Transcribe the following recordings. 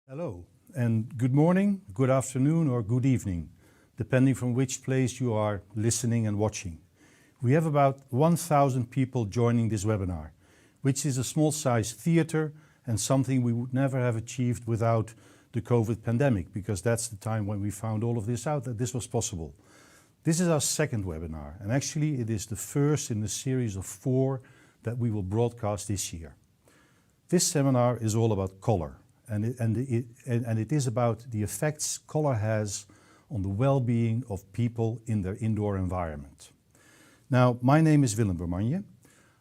Hello, and good morning, good afternoon, or good evening, depending from which place you are listening and watching. We have about 1,000 people joining this webinar, which is a small-sized theater and something we would never have achieved without the COVID pandemic, because that's the time when we found all of this out, that this was possible. This is our second webinar, and actually it is the first in a series of 4 that we will broadcast this year. This seminar is all about color. And it is about the effects color has on the well-being of people in their indoor environment. Now, my name is Willem Bermanje.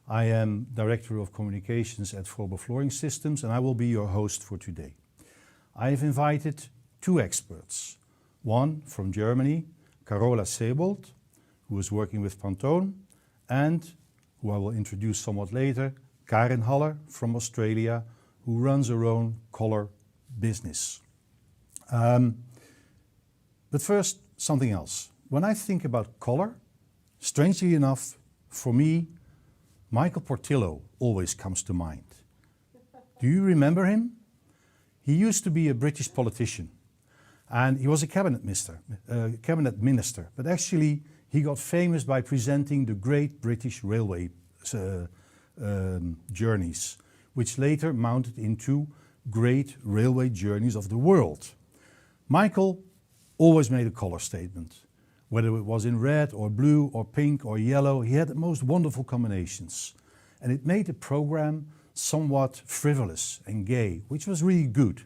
I am Director of Communications at Forbo Flooring Systems, and I will be your host for today. I have invited 2 experts. One from Germany, Carola Seybold, who is working with Pantone, and who I will introduce somewhat later, Karin Haller from Australia, who runs her own color business. But first, something else. When I think about color, strangely enough, for me, Michael Portillo always comes to mind. Do you remember him? He used to be a British politician, and he was a cabinet minister, but actually he got famous by presenting the Great British Railway journeys, which later mounted into Great Railway Journeys of the World. Michael always made a color statement. Whether it was in red or blue or pink or yellow, he had the most wonderful combinations. And it made the program somewhat frivolous and gay, which was really good.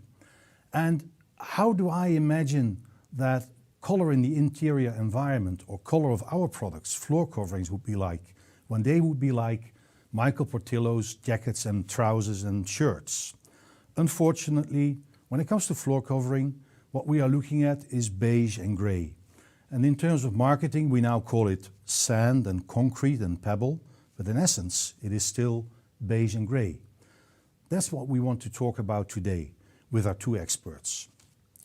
And how do I imagine that color in the interior environment or color of our products, floor coverings, would be like, when they would be like Michael Portillo's jackets and trousers and shirts? Unfortunately, when it comes to floor covering, what we are looking at is beige and grey. And in terms of marketing, we now call it sand and concrete and pebble, but in essence, it is still beige and grey. That's what we want to talk about today with our 2 experts.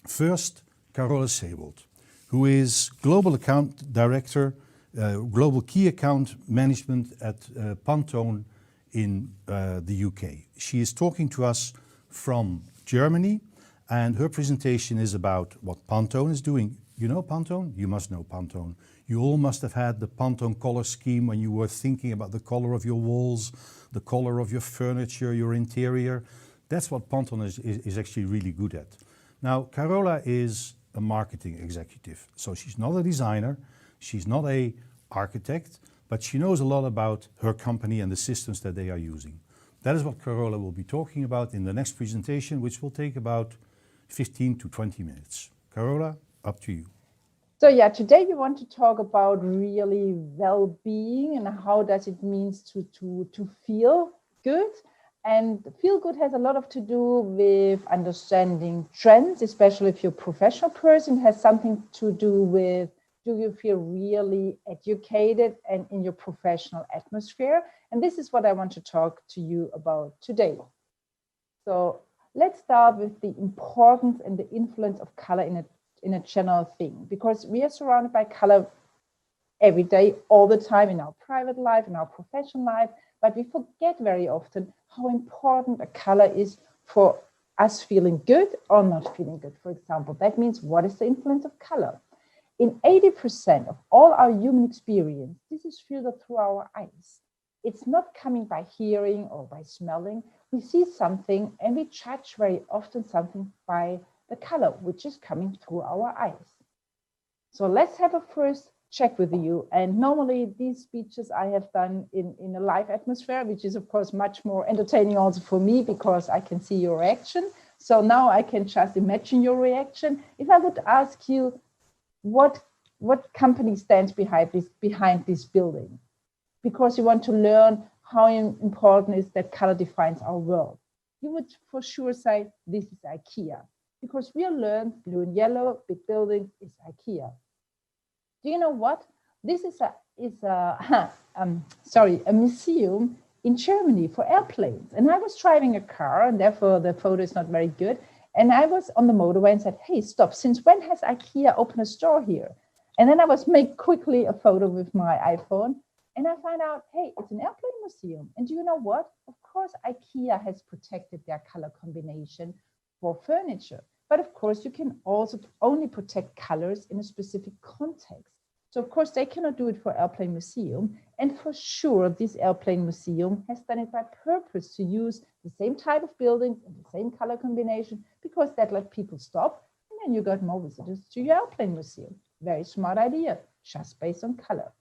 First, Carola Seybold, who is Global Account Director, Global Key Account Management at Pantone in the UK. She is talking to us from Germany, and her presentation is about what Pantone is doing. You know Pantone? You must know Pantone. You all must have had the Pantone color scheme when you were thinking about the color of your walls, the color of your furniture, your interior. That's what Pantone is actually really good at. Now, Carola is a marketing executive, so she's not a designer. She's not an architect, but she knows a lot about her company and the systems that they are using. That is what Carola will be talking about in the next presentation, which will take about 15 to 20 minutes. Carola, up to you. So yeah, today we want to talk about really well-being and how does it mean to feel good. And feel good has a lot to do with understanding trends, especially if you're a professional person. It has something to do with, do you feel really educated and in your professional atmosphere? And this is what I want to talk to you about today. So let's start with the importance and the influence of color in a general thing, because we are surrounded by color every day, all the time, in our private life, in our professional life, but we forget very often how important a color is for us feeling good or not feeling good. For example, that means, what is the influence of color? In 80% of all our human experience, this is filtered through our eyes. It's not coming by hearing or by smelling. We see something and we judge very often something by the color, which is coming through our eyes. So let's have a first check with you. And normally these speeches I have done in a live atmosphere, which is of course much more entertaining also for me because I can see your reaction. So now I can just imagine your reaction. If I would ask you, what company stands behind this building? Because you want to learn how important is that color defines our world. You would for sure say, this is IKEA. Because we learn blue and yellow, big building is IKEA. Do you know what? This is a museum in Germany for airplanes. And I was driving a car, and therefore the photo is not very good. And I was on the motorway and said, hey, stop, since when has IKEA opened a store here? And then I was make quickly a photo with my iPhone. And I find out, hey, it's an airplane museum. And do you know what? Of course, IKEA has protected their color combination for furniture. But of course, you can also only protect colors in a specific context. So of course, they cannot do it for Airplane Museum. And for sure, this Airplane Museum has done it by purpose to use the same type of buildings and the same color combination, because that let people stop. And then you got more visitors to your Airplane Museum. Very smart idea, just based on color.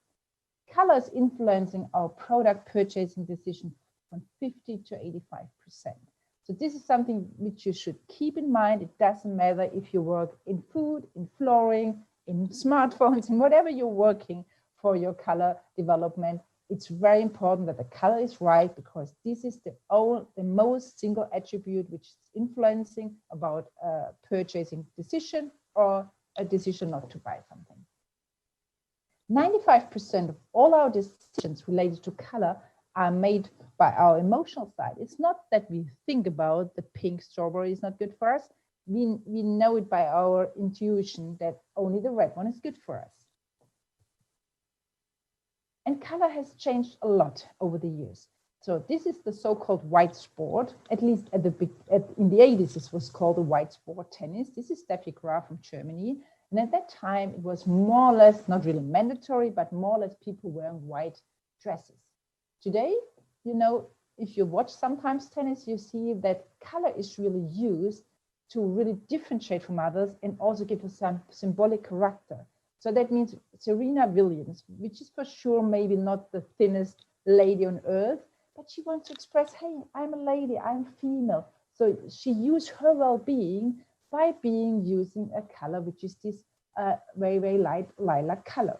Color is influencing our product purchasing decision from 50 to 85%. So this is something which you should keep in mind. It doesn't matter if you work in food, in flooring, in smartphones, in whatever you're working for your color development. It's very important that the color is right, because this is the most single attribute which is influencing about a purchasing decision or a decision not to buy something. 95% of all our decisions related to color are made by our emotional side. It's not that we think about the pink strawberry is not good for us. We know it by our intuition that only the red one is good for us. And color has changed a lot over the years. So this is the so-called white sport. At least in the 80s, this was called the white sport tennis. This is Steffi Graf from Germany. And at that time, it was more or less, not really mandatory, but more or less people wearing white dresses. Today, you know, if you watch sometimes tennis, you see that color is really used to really differentiate from others and also give us some symbolic character. So that means Serena Williams, which is for sure maybe not the thinnest lady on earth, but she wants to express, hey, I'm a lady, I'm female. So she used her well-being by using a color which is this very, very light lilac color.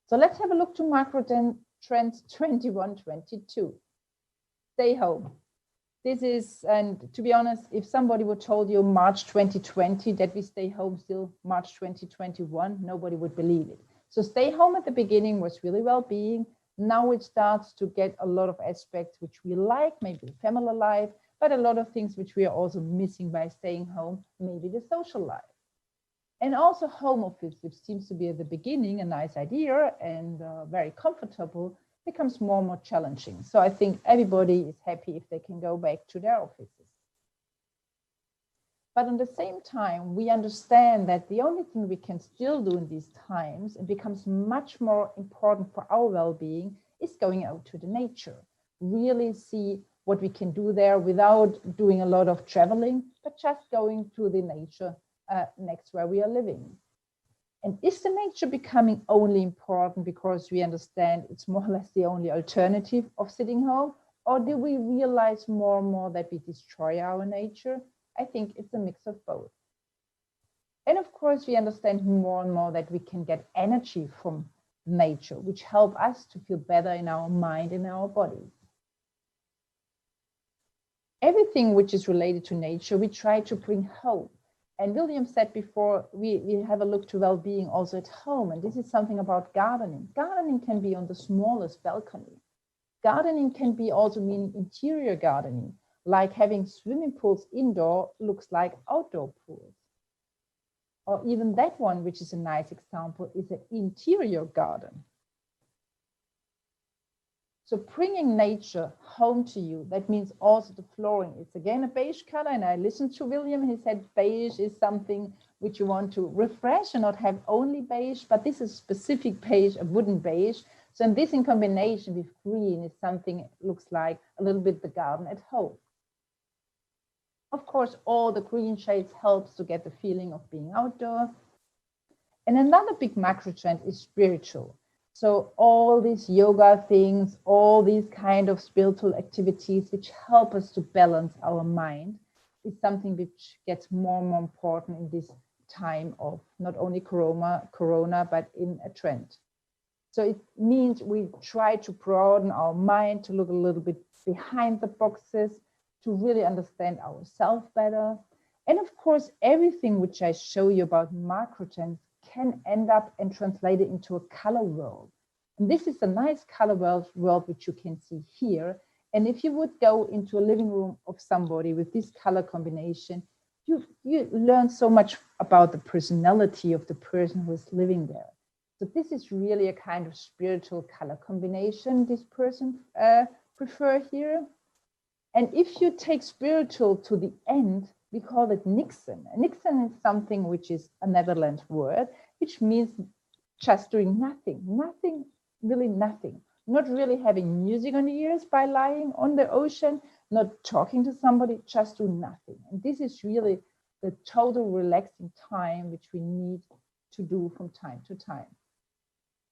So let's have a look to macro trends 21-22. Stay home. This is, and to be honest, if somebody would told you March 2020 that we stay home still March 2021, nobody would believe it. So stay home at the beginning was really well-being. Now it starts to get a lot of aspects which we like, maybe family life, but a lot of things which we are also missing by staying home, maybe the social life. And also home office, which seems to be at the beginning a nice idea and very comfortable, becomes more and more challenging. So I think everybody is happy if they can go back to their offices. But at the same time, we understand that the only thing we can still do in these times, and becomes much more important for our well-being, is going out to the nature. Really see what we can do there without doing a lot of traveling, but just going to the nature next where we are living. And is the nature becoming only important because we understand it's more or less the only alternative of sitting home? Or do we realize more and more that we destroy our nature? I think it's a mix of both. And of course, we understand more and more that we can get energy from nature, which help us to feel better in our mind and our body. Everything which is related to nature, we try to bring home. And William said before, we have a look to well-being also at home. And this is something about gardening. Gardening can be on the smallest balcony. Gardening can be also meaning interior gardening, like having swimming pools indoor looks like outdoor pools. Or even that one, which is a nice example, is an interior garden. So bringing nature home to you, that means also the flooring. It's again a beige color, and I listened to William, he said beige is something which you want to refresh and not have only beige, but this is specific beige, a wooden beige. So in this in combination with green is something looks like a little bit the garden at home. Of course, all the green shades helps to get the feeling of being outdoor. And another big macro trend is spiritual. So all these yoga things, all these kind of spiritual activities which help us to balance our mind is something which gets more and more important in this time of not only corona, but in a trend. So it means we try to broaden our mind, to look a little bit behind the boxes, to really understand ourselves better. And of course, everything which I show you about macro trends can end up and translate it into a color world. And this is a nice color world which you can see here. And if you would go into a living room of somebody with this color combination, you learn so much about the personality of the person who is living there. So this is really a kind of spiritual color combination this person prefer here. And if you take spiritual to the end, we call it Nixon. Nixon is something which is a Netherlands word, which means just doing nothing, nothing, really nothing. Not really having music on the ears by lying on the ocean, not talking to somebody, just do nothing. And this is really the total relaxing time which we need to do from time to time.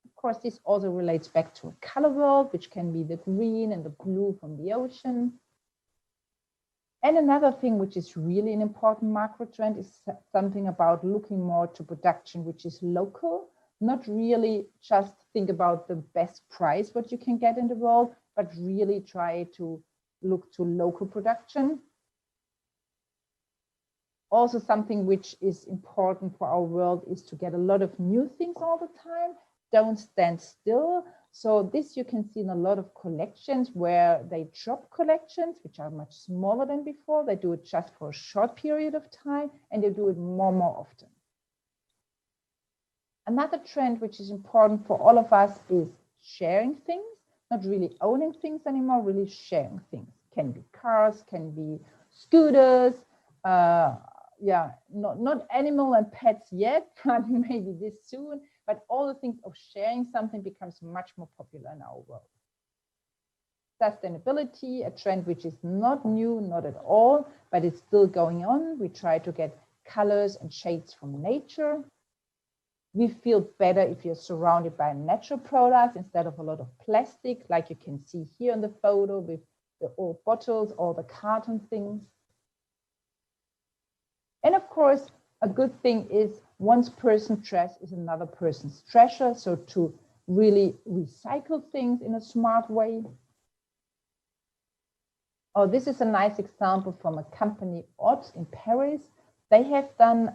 Of course, this also relates back to a color world, which can be the green and the blue from the ocean. And another thing which is really an important macro trend is something about looking more to production, which is local, not really just think about the best price what you can get in the world, but really try to look to local production. Also, something which is important for our world is to get a lot of new things all the time. Don't stand still. So this you can see in a lot of collections where they drop collections, which are much smaller than before. They do it just for a short period of time, and they do it more often. Another trend which is important for all of us is sharing things, not really owning things anymore, really sharing things. Can be cars, can be scooters, not animal and pets yet, but maybe this soon. But all the things of sharing something becomes much more popular in our world. Sustainability, a trend which is not new, not at all, but it's still going on. We try to get colors and shades from nature. We feel better if you're surrounded by natural products instead of a lot of plastic, like you can see here in the photo with the old bottles, all the carton things. And of course, a good thing is one person's trash is another person's treasure. So to really recycle things in a smart way. Oh, this is a nice example from a company, Ott, in Paris. They have done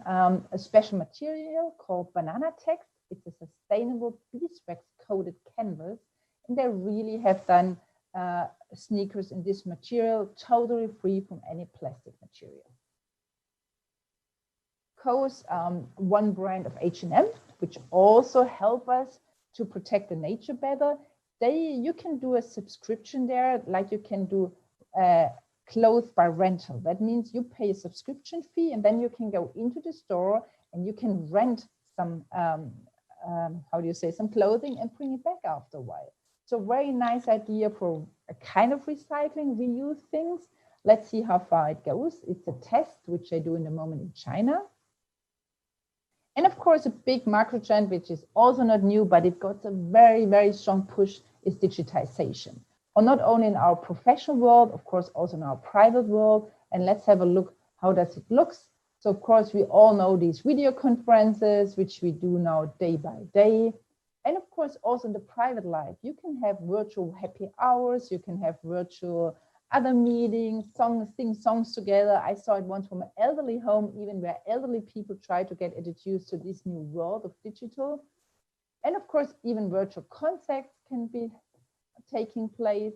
a special material called banana text. It's a sustainable beeswax coated canvas. And they really have done sneakers in this material, totally free from any plastic material. One brand of H&M, which also help us to protect the nature better. You can do a subscription there, like you can do clothes by rental. That means you pay a subscription fee, and then you can go into the store and you can rent some, some clothing and bring it back after a while. So very nice idea for a kind of recycling, reuse things. Let's see how far it goes. It's a test, which they do in the moment in China. And of course, a big macro trend, which is also not new, but it got a very strong push, is digitization. Or not only in our professional world, of course, also in our private world. And let's have a look, how does it look? So of course, we all know these video conferences, which we do now day by day. And of course, also in the private life, you can have virtual happy hours, you can have virtual other meetings, sing songs together. I saw it once from an elderly home, even where elderly people try to get introduced to this new world of digital. And of course, even virtual concerts can be taking place.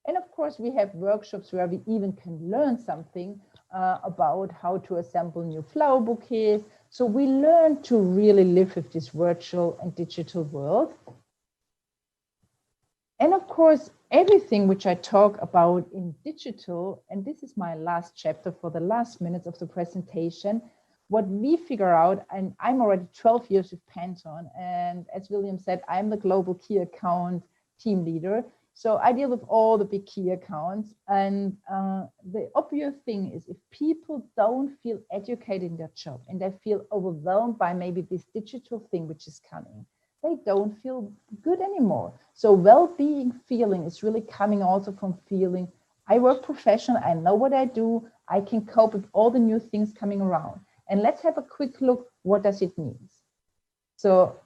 And of course, we have workshops where we even can learn something about how to assemble new flower bouquets. So we learn to really live with this virtual and digital world. And of course, everything which I talk about in digital, and this is my last chapter for the last minutes of the presentation, what we figure out, and I'm already 12 years with Pantone, and as William said, I'm the global key account team leader. So I deal with all the big key accounts, and the obvious thing is if people don't feel educated in their job and they feel overwhelmed by maybe this digital thing which is coming, they don't feel good anymore. So well-being feeling is really coming also from feeling, I work professional, I know what I do, I can cope with all the new things coming around. And let's have a quick look, what does it mean? So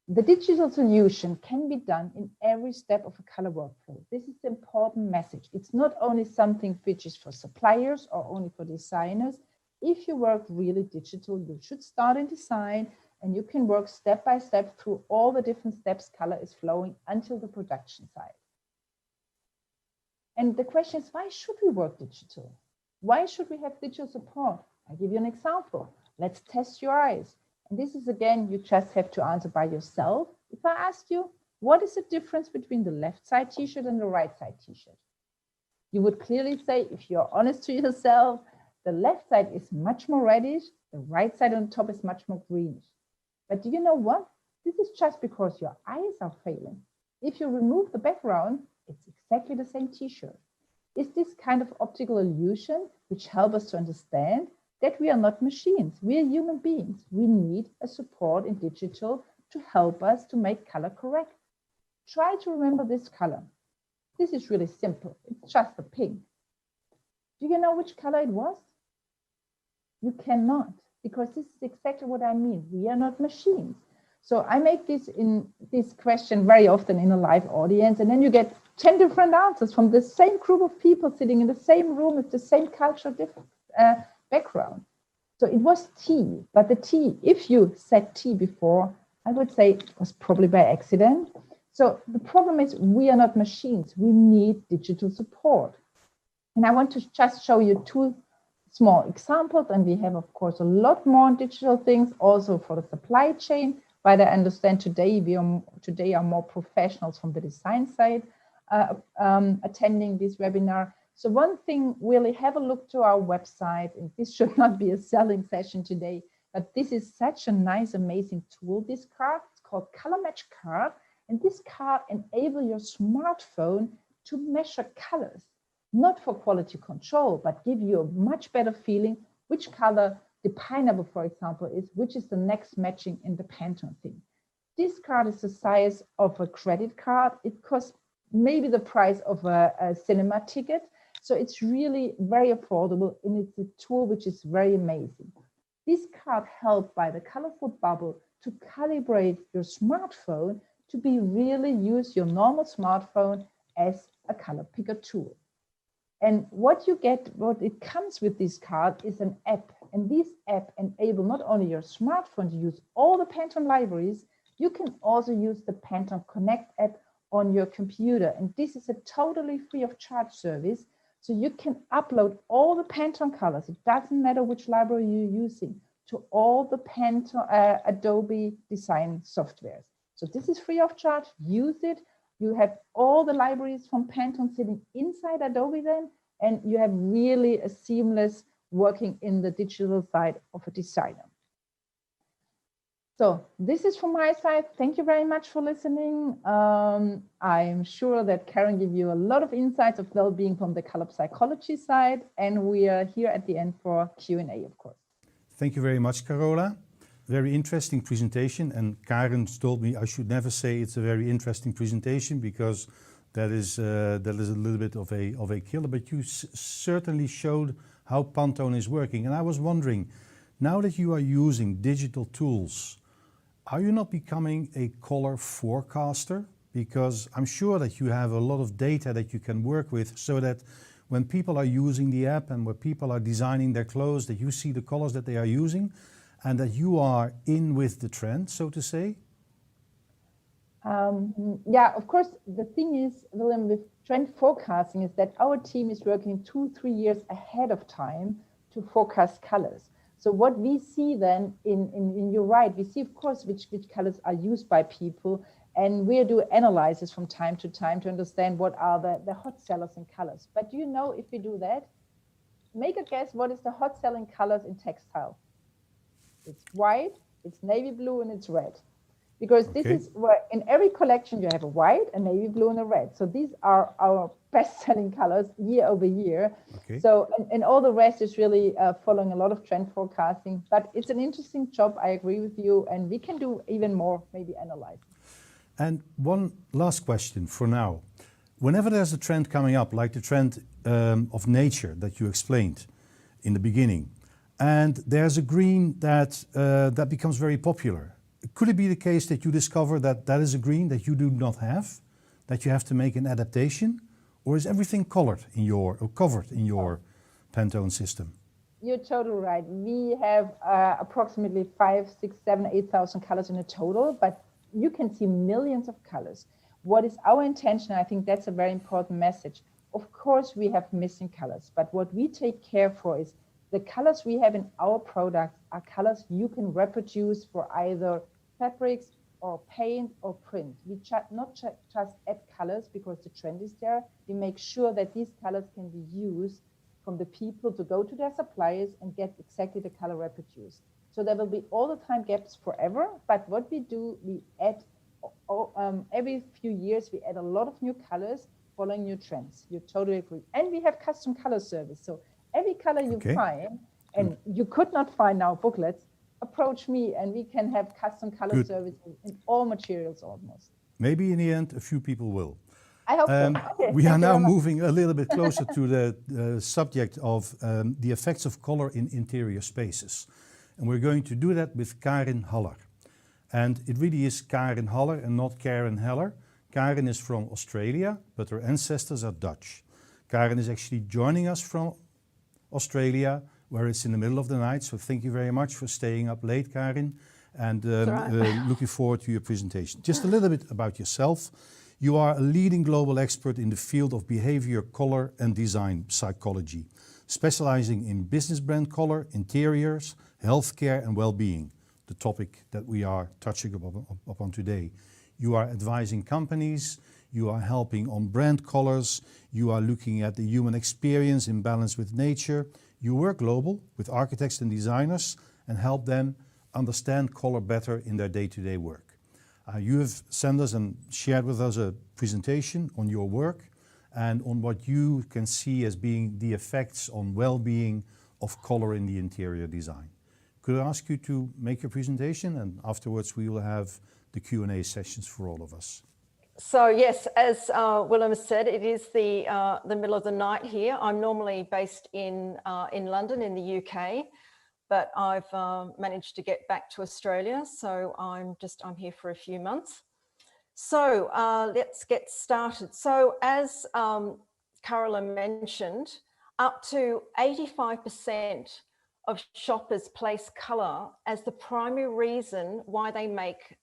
the digital solution can be done in every step of a color workflow. This is the important message. It's not only something which is for suppliers or only for designers. If you work really digital, you should start in design, and you can work step by step through all the different steps color is flowing until the production side. And the question is, why should we work digital? Why should we have digital support? I'll give you an example. Let's test your eyes. And this is, again, you just have to answer by yourself. If I ask you, what is the difference between the left side t-shirt and the right side t-shirt? You would clearly say, if you're honest to yourself, the left side is much more reddish, the right side on top is much more greenish. But do you know what? This is just because your eyes are failing. If you remove the background, it's exactly the same t-shirt. It's this kind of optical illusion which helps us to understand that we are not machines, we are human beings. We need a support in digital to help us to make color correct. Try to remember this color. This is really simple, it's just a pink. Do you know which color it was? You cannot, because this is exactly what I mean. We are not machines. So I make this question very often in a live audience, and then you get 10 different answers from the same group of people sitting in the same room with the same cultural background. So it was tea, but the tea, if you said tea before, I would say it was probably by accident. So the problem is we are not machines. We need digital support. And I want to just show you two small examples, and we have, of course, a lot more digital things also for the supply chain. But I understand today are more professionals from the design side attending this webinar. So one thing, really have a look to our website. And this should not be a selling session today, but this is such a nice, amazing tool. This card, it's called Color Match Card, and this card enables your smartphone to measure colors, not for quality control, but give you a much better feeling which color the pineapple, for example, is, which is the next matching in the Pantone thing. This card is the size of a credit card. It costs maybe the price of a cinema ticket. So it's really very affordable, and it's a tool which is very amazing. This card helped by the colorful bubble to calibrate your smartphone to be really use your normal smartphone as a color picker tool. And what you get, what it comes with this card is an app. And this app enable not only your smartphone to use all the Pantone libraries, you can also use the Pantone Connect app on your computer. And this is a totally free of charge service. So you can upload all the Pantone colors. It doesn't matter which library you're using, to all the Pantone Adobe design softwares. So this is free of charge. Use it. You have all the libraries from Pantone sitting inside Adobe then, and you have really a seamless working in the digital side of a designer. So this is from my side. Thank you very much for listening. I'm sure that Karen gave you a lot of insights of well-being from the color psychology side, and we are here at the end for Q&A, of course. Thank you very much, Carola. Very interesting presentation, and Karen told me I should never say it's a very interesting presentation, because that is a little bit of a killer, but you certainly showed how Pantone is working. And I was wondering, now that you are using digital tools, are you not becoming a color forecaster? Because I'm sure that you have a lot of data that you can work with, so that when people are using the app and when people are designing their clothes, that you see the colors that they are using, and that you are in with the trend, so to say? Yeah, of course, the thing is, William, with trend forecasting is that our team is working 2-3 years ahead of time to forecast colors. So what we see then, you're right, we see, of course, which colors are used by people, and we do analysis from time to time to understand what are the hot sellers in colors. But do you know, if we do that, make a guess, what is the hot selling colors in textile? It's white, it's navy blue, and it's red. Because this is where in every collection you have a white, a navy blue, and a red. So these are our best-selling colors year over year. Okay. So, and all the rest is really following a lot of trend forecasting. But it's an interesting job, I agree with you, and we can do even more, maybe analyzing. And one last question for now. Whenever there's a trend coming up, like the trend of nature that you explained in the beginning, and there's a green that that becomes very popular. Could it be the case that you discover that that is a green that you do not have, that you have to make an adaptation, or is everything colored in your, or covered in your Pantone system? You're totally right. We have approximately 5, 6, 7, 8,000 colors in a total, but you can see millions of colors. What is our intention? I think that's a very important message. Of course, we have missing colors, but what we take care for is the colors we have in our products are colors you can reproduce for either fabrics, or paint or print. We not just add colors because the trend is there. We make sure that these colors can be used from the people to go to their suppliers and get exactly the color reproduced. So there will be all the time gaps forever. But what we do, we add every few years, we add a lot of new colors following new trends. You totally agree. And we have custom color service. So every color you find, and you could not find our booklets, approach me and we can have custom color service in all materials almost. Maybe in the end, a few people will. I hope so. Okay, we are now moving a little bit closer to the subject of the effects of color in interior spaces. And we're going to do that with Karin Haller. And it really is Karin Haller and not Karen Heller. Karin is from Australia, but her ancestors are Dutch. Karin is actually joining us from Australia, where it's in the middle of the night. So thank you very much for staying up late, Karin, and looking forward to your presentation. Just a little bit about yourself. You are a leading global expert in the field of behavior, color and design psychology, specializing in business brand color, interiors, healthcare and well-being, the topic that we are touching upon today. You are advising companies, you are helping on brand colors, you are looking at the human experience in balance with nature. You work global with architects and designers and help them understand color better in their day-to-day work. You have sent us and shared with us a presentation on your work and on what you can see as being the effects on well-being of color in the interior design. Could I ask you to make your presentation, and afterwards we will have the Q&A sessions for all of us. So yes, as Willem said, it is the middle of the night here. I'm normally based in London in the UK, but I've managed to get back to Australia. So I'm here for a few months. So let's get started. So as Carola mentioned, up to 85% of shoppers place colour as the primary reason why they make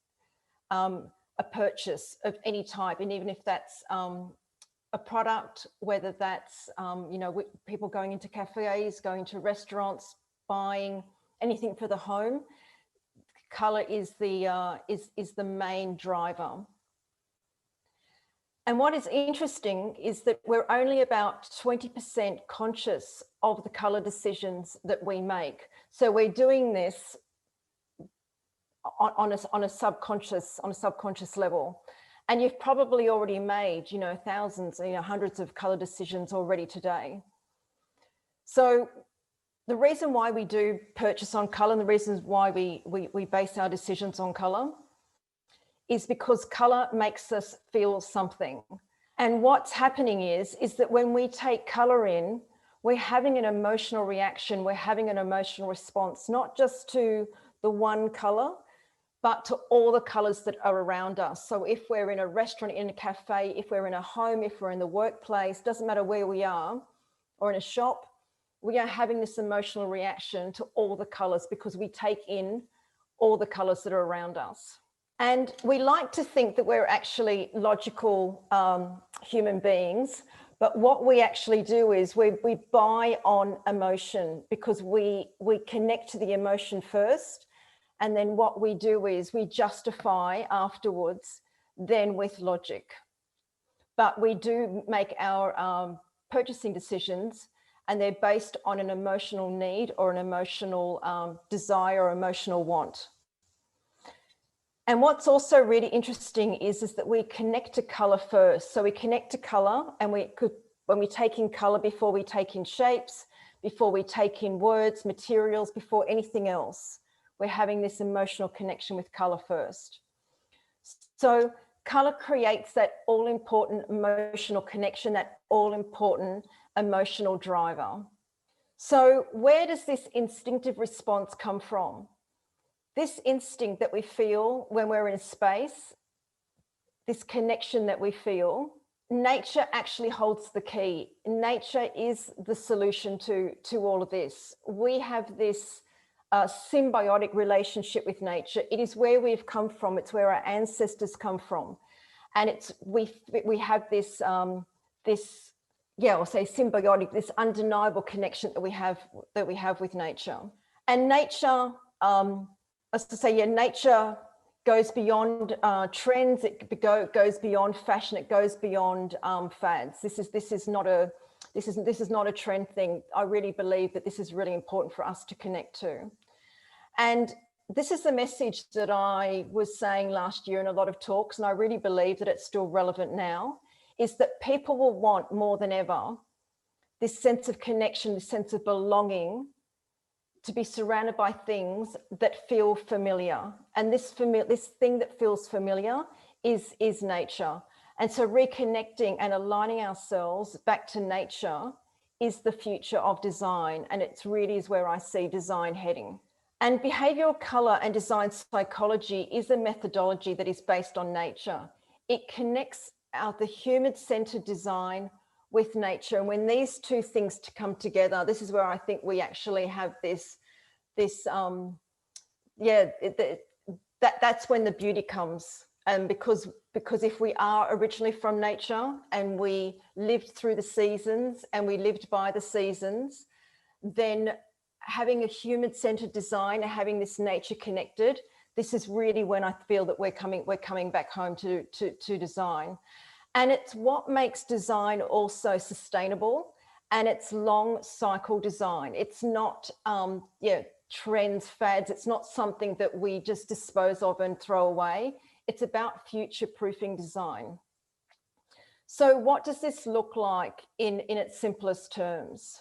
a purchase of any type, and even if that's a product, whether that's people going into cafes, going to restaurants, buying anything for the home, color is the main driver. And what is interesting is that we're only about 20% conscious of the color decisions that we make. So we're doing this on a subconscious level, and you've probably already made thousands, hundreds of color decisions already today. So the reason why we do purchase on color, and the reasons why we base our decisions on color, is because color makes us feel something. And what's happening is that when we take color in, we're having an emotional reaction, we're having an emotional response, not just to the one color, but to all the colors that are around us. So if we're in a restaurant, in a cafe, if we're in a home, if we're in the workplace, doesn't matter where we are, or in a shop, we are having this emotional reaction to all the colors because we take in all the colors that are around us. And we like to think that we're actually logical human beings, but what we actually do is we buy on emotion because we connect to the emotion first. And then what we do is we justify afterwards then with logic. But we do make our purchasing decisions, and they're based on an emotional need or an emotional desire or emotional want. And what's also really interesting is that we connect to color first. So we connect to color, and when we take in color before we take in shapes, before we take in words, materials, before anything else, we're having this emotional connection with color first. So color creates that all-important emotional connection, that all-important emotional driver. So where does this instinctive response come from? This instinct that we feel when we're in space, this connection that we feel, nature actually holds the key. Nature is the solution to all of this. We have this symbiotic relationship with nature. It is where we've come from. It's where our ancestors come from. And we have this, I'll say symbiotic, this undeniable connection that we have with nature. And nature, nature goes beyond trends, it goes beyond fashion, it goes beyond fads. This is not a trend thing. I really believe that this is really important for us to connect to. And this is the message that I was saying last year in a lot of talks, and I really believe that it's still relevant now, is that people will want more than ever this sense of connection, this sense of belonging, to be surrounded by things that feel familiar. And this thing that feels familiar is nature. And so reconnecting and aligning ourselves back to nature is the future of design. And it really is where I see design heading. And behavioral color and design psychology is a methodology that is based on nature. It connects the human-centered design with nature. And when these two things come together, this is where I think we actually have that's when the beauty comes. And because if we are originally from nature and we lived through the seasons and we lived by the seasons, then having a human-centered design and having this nature connected, this is really when I feel that we're coming back home to design. And it's what makes design also sustainable, and it's long cycle design. It's not trends, fads. It's not something that we just dispose of and throw away. It's about future-proofing design. So what does this look like in its simplest terms?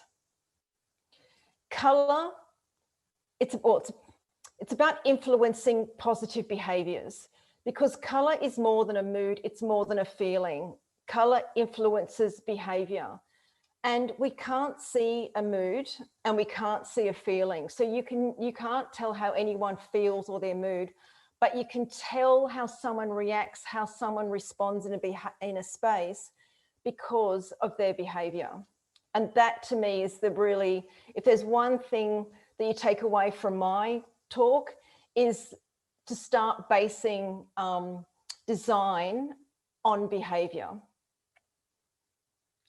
Color, it's about influencing positive behaviors, because color is more than a mood, it's more than a feeling. Color influences behavior. And we can't see a mood and we can't see a feeling. So you can't tell how anyone feels or their mood, but you can tell how someone reacts, how someone responds in a space because of their behavior. And that to me is if there's one thing that you take away from my talk, is to start basing design on behavior.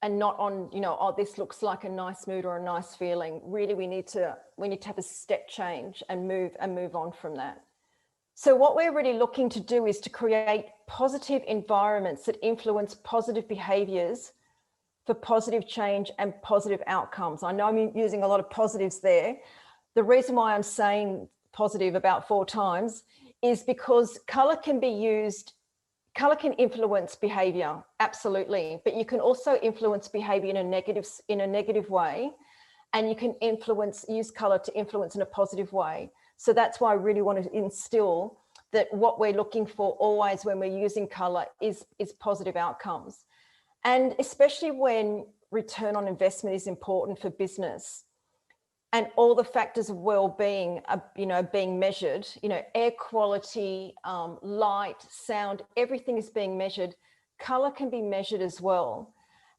And not on, oh, this looks like a nice mood or a nice feeling. Really, we need to have a step change and move on from that. So what we're really looking to do is to create positive environments that influence positive behaviors for positive change and positive outcomes. I know I'm using a lot of positives there. The reason why I'm saying positive about 4 times is because color can influence behavior, absolutely, but you can also influence behavior in a negative way, and you can use color to influence in a positive way. So that's why I really want to instill that what we're looking for always when we're using color is positive outcomes. And especially when return on investment is important for business, and all the factors of well-being are, being measured, air quality, light, sound, everything is being measured. Color can be measured as well.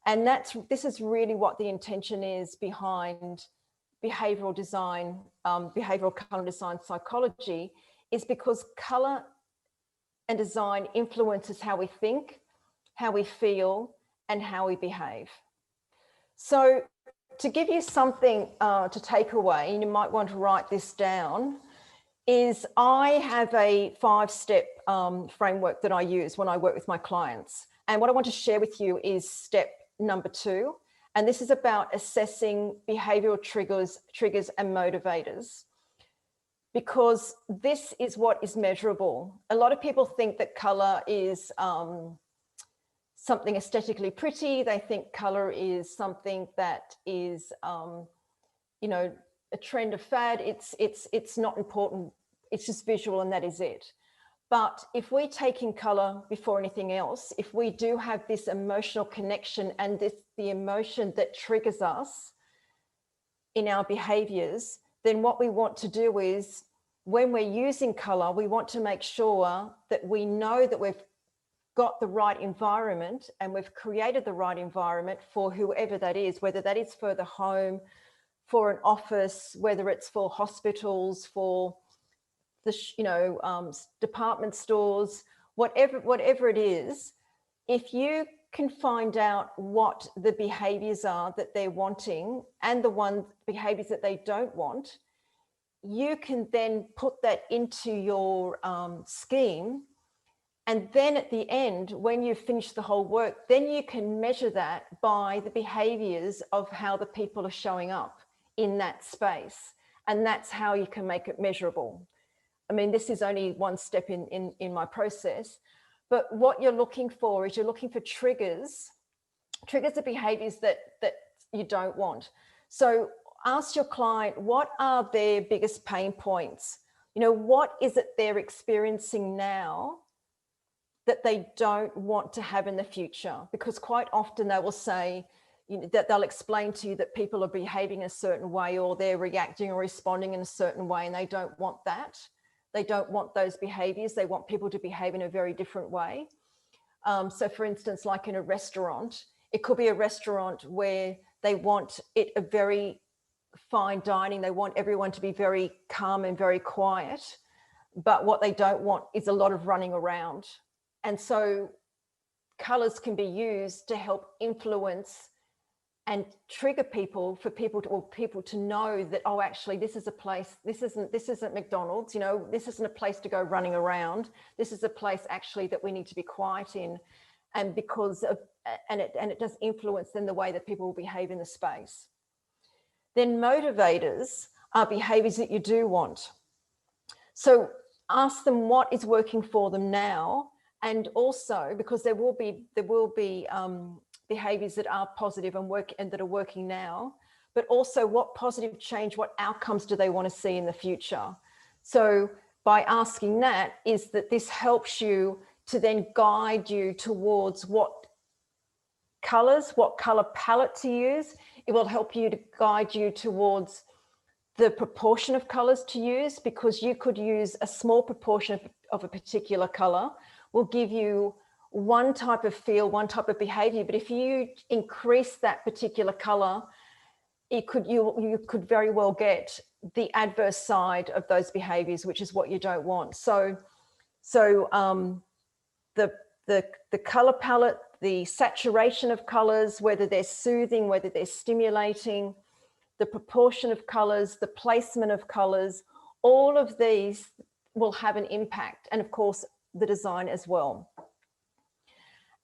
And this is really what the intention is behind behavioral design, behavioral color design psychology, is because color and design influences how we think, how we feel, and how we behave. So to give you something to take away, and you might want to write this down, is I have a 5-step framework that I use when I work with my clients. And what I want to share with you is step number 2. And this is about assessing behavioral triggers and motivators, because this is what is measurable. A lot of people think that color is something aesthetically pretty. They think color is something that is, a trend of fad. It's not important. It's just visual, and that is it. But if we take in color before anything else, if we do have this emotional connection and the emotion that triggers us in our behaviors, then what we want to do is, when we're using color, we want to make sure that we know that we've got the right environment and we've created the right environment for whoever that is, whether that is for the home, for an office, whether it's for hospitals, for the department stores, whatever it is. If you can find out what the behaviors are that they're wanting and the behaviors that they don't want, you can then put that into your scheme. And then at the end, when you've finished the whole work, then you can measure that by the behaviors of how the people are showing up in that space. And that's how you can make it measurable. I mean, this is only one step in my process, but what you're looking for is you're looking for triggers of behaviors that you don't want. So ask your client, what are their biggest pain points? You know, what is it they're experiencing now that they don't want to have in the future? Because quite often they will say, you know, that they'll explain to you that people are behaving a certain way, or they're reacting or responding in a certain way, and they don't want that. They don't want those behaviors. They want people to behave in a very different way. So for instance, like in a restaurant, it could be a restaurant where they want it a very fine dining. They want everyone to be very calm and very quiet. But what they don't want is a lot of running around. And so colors can be used to help influence and trigger people, for people to know that, oh, actually, this is a place, this isn't McDonald's, you know, this isn't a place to go running around. This is a place actually that we need to be quiet in. And because of, and it does influence then the way that people will behave in the space. Then motivators are behaviors that you do want. So ask them what is working for them now. And also, because there will be behaviors that are positive and that are working now, but also what positive change, what outcomes do they want to see in the future? So by asking that, is that this helps you to then guide you towards what colors, what color palette to use. It will help you to guide you towards the proportion of colors to use, because you could use a small proportion of a particular color will give you one type of feel, one type of behavior. But if you increase that particular color, you could very well get the adverse side of those behaviors, which is what you don't want. So the color palette, the saturation of colors, whether they're soothing, whether they're stimulating, the proportion of colors, the placement of colors, all of these will have an impact. And of course, the design as well.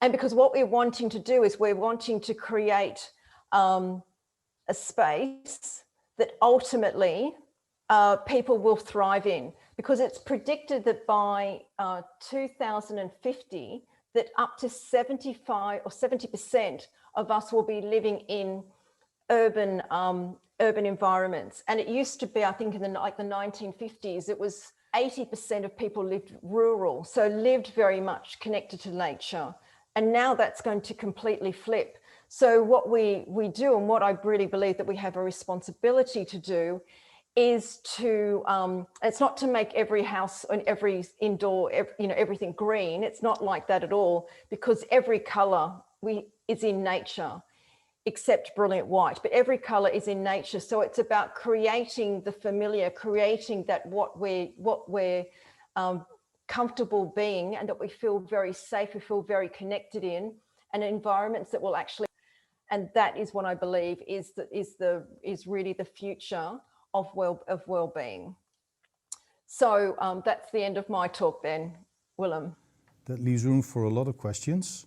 And because what we're wanting to do is we're wanting to create a space that ultimately people will thrive in, because it's predicted that by 2050 that up to 75 or 70% of us will be living in urban environments. And it used to be, I think in the 1950s, it was 80% of people lived rural, so lived very much connected to nature. And now that's going to completely flip. So what we do, and what I really believe that we have a responsibility to do, is to, it's not to make every house and every indoor, everything green. It's not like that at all, because every color is in nature, except brilliant white, but every color is in nature. So it's about creating the familiar, creating that what we're comfortable being, and that we feel very safe, we feel very connected in, and environments that will actually, and that is what I believe is really the future of well-being. So that's the end of my talk then, Willem. That leaves room for a lot of questions.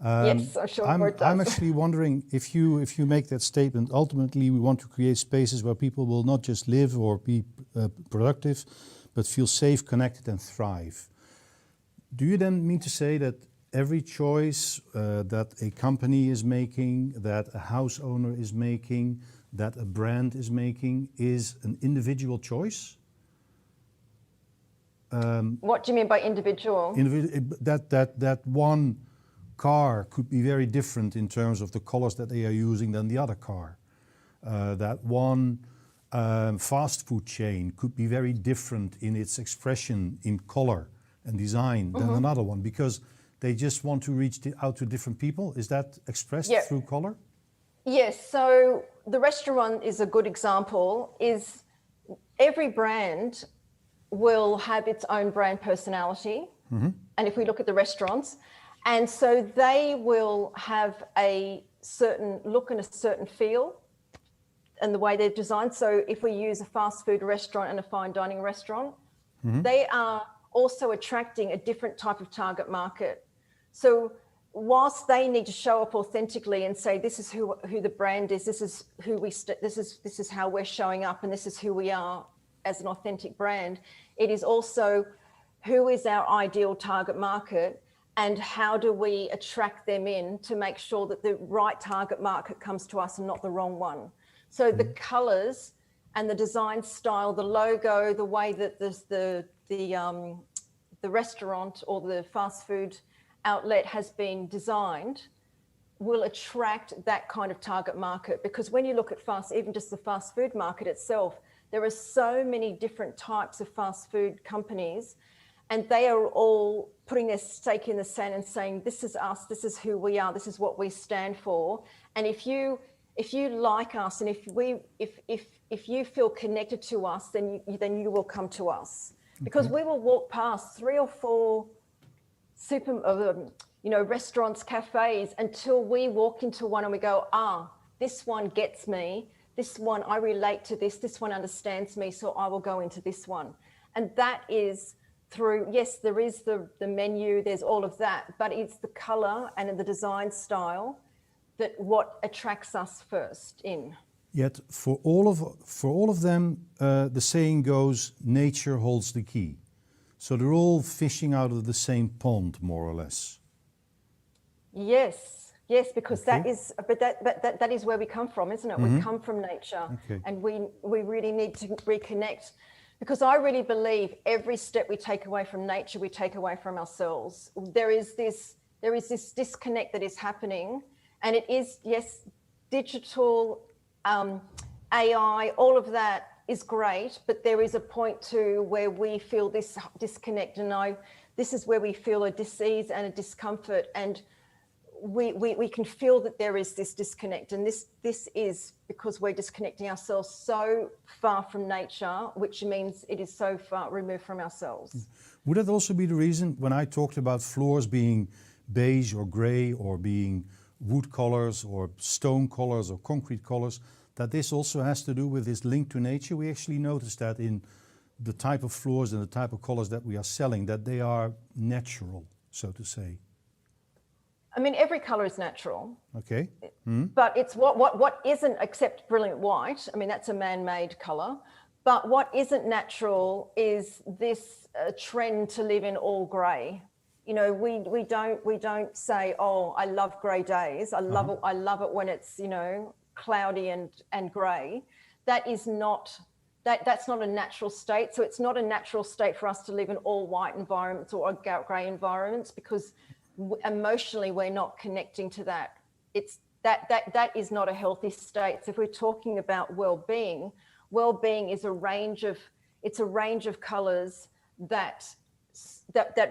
Yes, I'm sure it does. I'm actually wondering if you make that statement, ultimately we want to create spaces where people will not just live or be productive, but feel safe, connected and thrive. Do you then mean to say that every choice that a company is making, that a house owner is making, that a brand is making is an individual choice? What do you mean by individual? That one car could be very different in terms of the colors that they are using than the other car. That one fast food chain could be very different in its expression in color and design than another one, because they just want to reach out to different people. Is that expressed through color? Yes, so the restaurant is a good example. Is every brand will have its own brand personality. And if we look at the restaurants, and so they will have a certain look and a certain feel. the way they're designed. So if we use a fast food restaurant and a fine dining restaurant, they are also attracting a different type of target market. So whilst they need to show up authentically and say, this is who the brand is, this is who this is how we're showing up, and this is who we are as an authentic brand, it is also who is our ideal target market and how do we attract them in to make sure that the right target market comes to us and not the wrong one. So the colors and the design style, the logo, the way that the restaurant or the fast food outlet has been designed will attract that kind of target market. Because when you look at even just the fast food market itself, there are so many different types of fast food companies, and they are all putting their stake in the sand and saying, this is us, this is who we are, this is what we stand for. And if you like us, and if you feel connected to us, then you will come to us. Because we will walk past 3 or 4 restaurants, cafes, until we walk into one and we go, this one gets me, this one, I relate to this one understands me, so I will go into this one. And that is through, yes, there is the menu, there's all of that, but it's the color and the design style that what attracts us first in. Yet for all of them, the saying goes, nature holds the key. So they're all fishing out of the same pond, more or less. Yes, because that is where we come from, isn't it? We come from nature, and we really need to reconnect, because I really believe every step we take away from nature, we take away from ourselves. There is this disconnect that is happening, and it is, yes, digital, AI, all of that is great, but there is a point too where we feel this disconnect, and this is where we feel a dis-ease and a discomfort, and we can feel that there is this disconnect, and this is because we're disconnecting ourselves so far from nature, which means it is so far removed from ourselves. Would that also be the reason when I talked about floors being beige or grey, or being wood colors or stone colors or concrete colors, that this also has to do with this link to nature? We actually noticed that in the type of floors and the type of colors that we are selling, that they are natural, so to say. I mean, every color is natural. Okay. But it's what isn't, except brilliant white. I mean, that's a man-made color. But what isn't natural is this trend to live in all gray. You know, we don't say, oh, I love gray days. I love it. I love it when it's, you know, cloudy and gray. That is not, that's not a natural state. So it's not a natural state for us to live in all white environments or gray environments, because emotionally we're not connecting to that. It's that is not a healthy state. So if we're talking about well-being is a range of colors that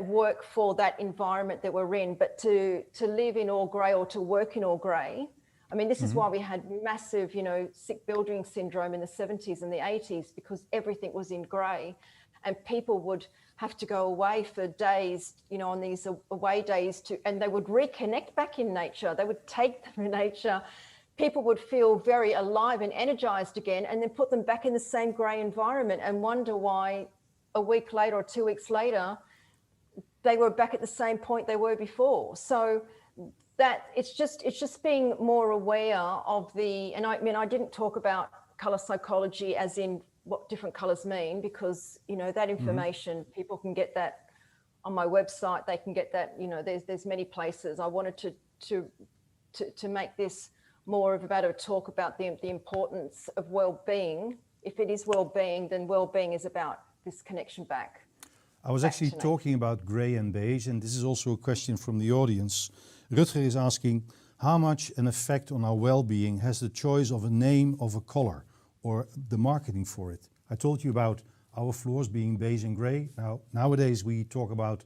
work for that environment that we're in. But to live in all gray or to work in all gray, I mean, this is why we had massive, you know, sick building syndrome in the 70s and the 80s, because everything was in gray, and people would have to go away for days, you know, on these away days and they would reconnect back in nature. They would take them in nature. People would feel very alive and energized again, and then put them back in the same gray environment and wonder why a week later or 2 weeks later, they were back at the same point they were before. So that it's just being more aware of and I mean, I didn't talk about color psychology as in what different colors mean, because, you know, that information, people can get that on my website. They can get that, you know, there's many places. I wanted to make this more of about a talk about the importance of well-being. If it is well-being, then well-being is about this connection back. I was actually talking about grey and beige, and this is also a question from the audience. Rutger is asking, how much an effect on our well-being has the choice of a name of a color or the marketing for it? I told you about our floors being beige and grey. Now, nowadays we talk about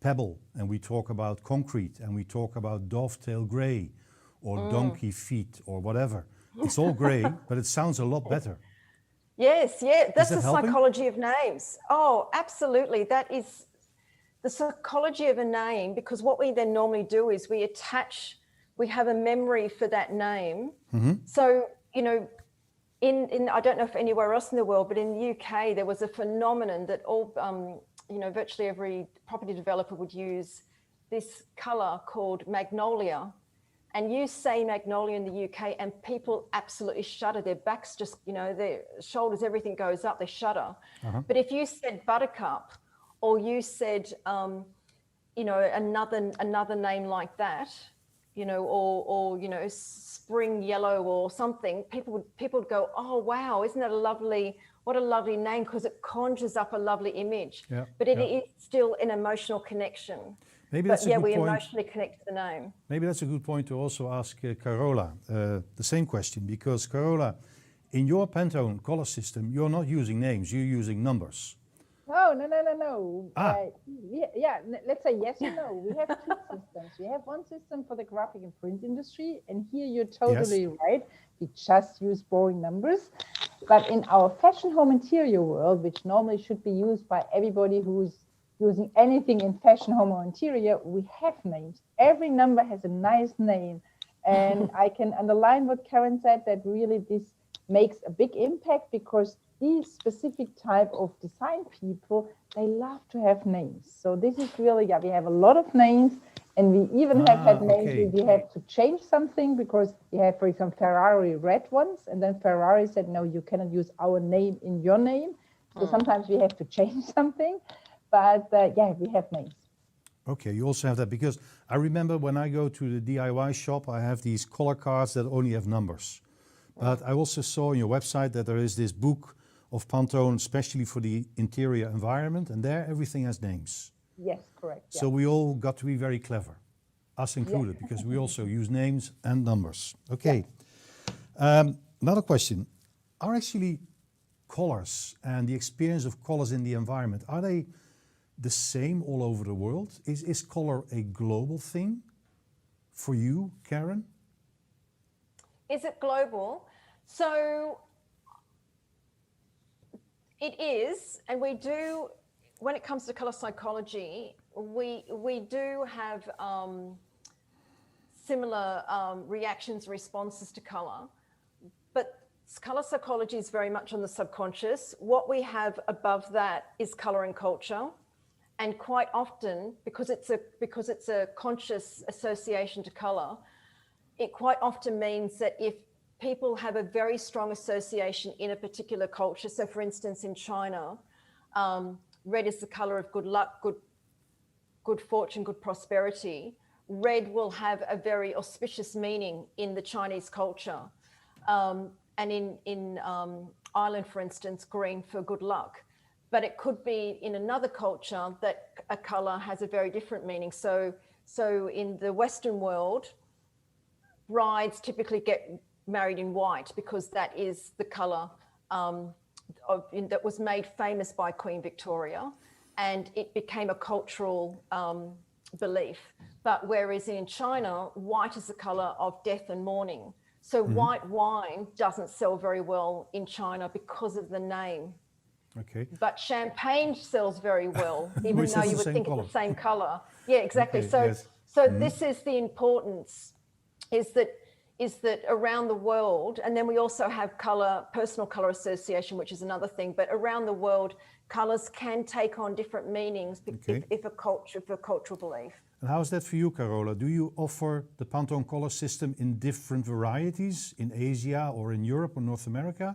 pebble, and we talk about concrete, and we talk about dovetail grey or donkey feet or whatever. It's all grey, but it sounds a lot better. Yes, yeah, that's the helping? psychology of names. Oh, absolutely. That is the psychology of a name, because what we then normally do is we have a memory for that name. So, you know, I don't know if anywhere else in the world, but in the UK, there was a phenomenon that all, virtually every property developer would use this color called magnolia. And you say magnolia in the UK and people absolutely shudder. Their backs just, their shoulders, everything goes up, they shudder. But if you said buttercup, or you said, another name like that, or spring yellow or something, people would go, oh wow, isn't that what a lovely name, because it conjures up a lovely image. Yeah, but it is still an emotional connection. Maybe that's a good we point. Emotionally connect to the name. Maybe that's a good point to also ask Carola the same question, because Carola, in your Pantone color system, you're not using names, you're using numbers. No. Let's say yes or no. We have two systems. We have one system for the graphic and print industry, and here you're totally right. We just use boring numbers. But in our fashion home interior world, which normally should be used by everybody who's using anything in fashion home or interior, we have names. Every number has a nice name. And I can underline what Karen said, that really this makes a big impact, because these specific type of design people, they love to have names. So this is really, we have a lot of names, and we even have had names where we have to change something, because you have, for example, Ferrari red ones, and then Ferrari said, no, you cannot use our name in your name. So sometimes we have to change something, but we have names. Okay, you also have that, because I remember when I go to the DIY shop, I have these color cards that only have numbers. But I also saw on your website that there is this book of Pantone, especially for the interior environment, and there everything has names. Yes, correct. So we all got to be very clever, us included, because we also use names and numbers. Okay. Another question. Are actually colors and the experience of colors in the environment, are they the same all over the world? Is color a global thing for you, Karen? Is it global? So it is, and we do, when it comes to color psychology, we do have similar reactions, responses to color, but color psychology is very much on the subconscious. What we have above that is color and culture. And quite often, because it's a conscious association to color, it quite often means that if people have a very strong association in a particular culture, so for instance, in China, red is the color of good luck, good fortune, good prosperity. Red will have a very auspicious meaning in the Chinese culture. And in Ireland, for instance, green for good luck. But it could be in another culture that a color has a very different meaning. So in the Western world, brides typically get married in white, because that is the color that was made famous by Queen Victoria, and it became a cultural belief. But whereas in China, white is the color of death and mourning. So white wine doesn't sell very well in China because of the name. Okay. But champagne sells very well, even though you would think it's the same color. Yeah, exactly. Okay, so this is the importance, is that around the world, and then we also have color, personal color association, which is another thing, but around the world, colors can take on different meanings if a cultural belief. And how is that for you, Carola? Do you offer the Pantone color system in different varieties in Asia or in Europe or North America?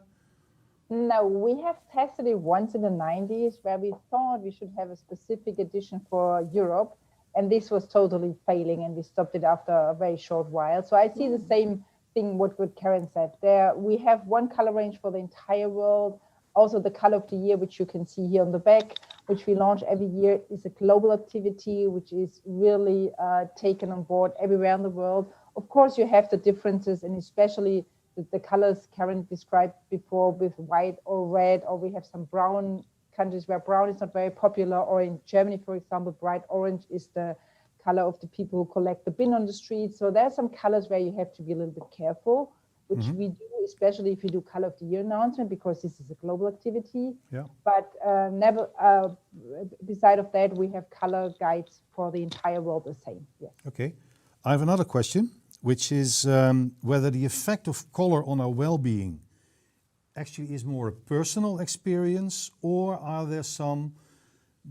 No, we have tested it once in the 90s, where we thought we should have a specific edition for Europe. And this was totally failing, and we stopped it after a very short while. So I see the same thing what Karen said. There we have one color range for the entire world. Also the color of the year, which you can see here on the back, which we launch every year, is a global activity, which is really taken on board everywhere in the world. Of course, you have the differences, and especially the colors Karen described before with white or red, or we have some brown countries where brown is not very popular, or in Germany, for example, bright orange is the color of the people who collect the bin on the street. So there are some colors where you have to be a little bit careful, which we do, especially if you do color of the year announcement, because this is a global activity. Yeah. But never, beside of that, we have color guides for the entire world the same. Yes. Okay. I have another question, which is whether the effect of color on our well-being actually is more a personal experience, or are there some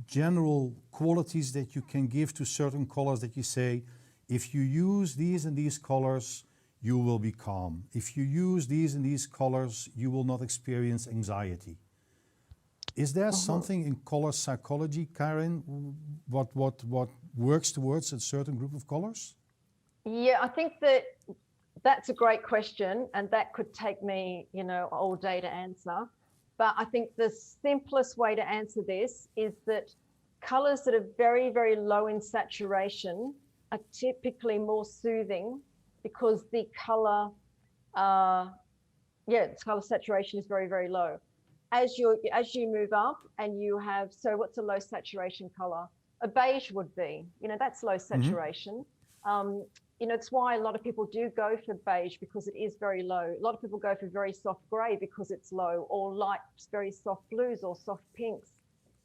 general qualities that you can give to certain colors that you say, if you use these and these colors, you will be calm. If you use these and these colors, you will not experience anxiety. Is there something in color psychology, Karen, what works towards a certain group of colors? Yeah, I think that's a great question, and that could take me, all day to answer. But I think the simplest way to answer this is that colors that are very, very low in saturation are typically more soothing, because the color, color saturation is very, very low. As you move up and you have, so what's a low saturation color? A beige would be, that's low saturation. It's why a lot of people do go for beige, because it is very low. A lot of people go for very soft gray because it's low, or light, very soft blues or soft pinks.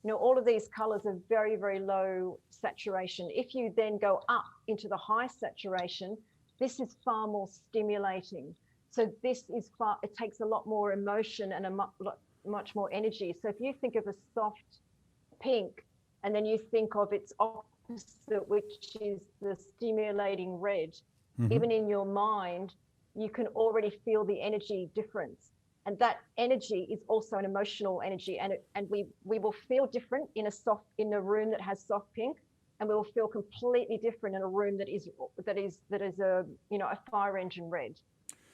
All of these colors are very, very low saturation. If you then go up into the high saturation, this is far more stimulating. So it takes a lot more emotion and much more energy. So if you think of a soft pink, and then you think of its opposite, which is the stimulating red, even in your mind, you can already feel the energy difference. And that energy is also an emotional energy, and we will feel different in a room that has soft pink, and we will feel completely different in a room that is a fire engine red.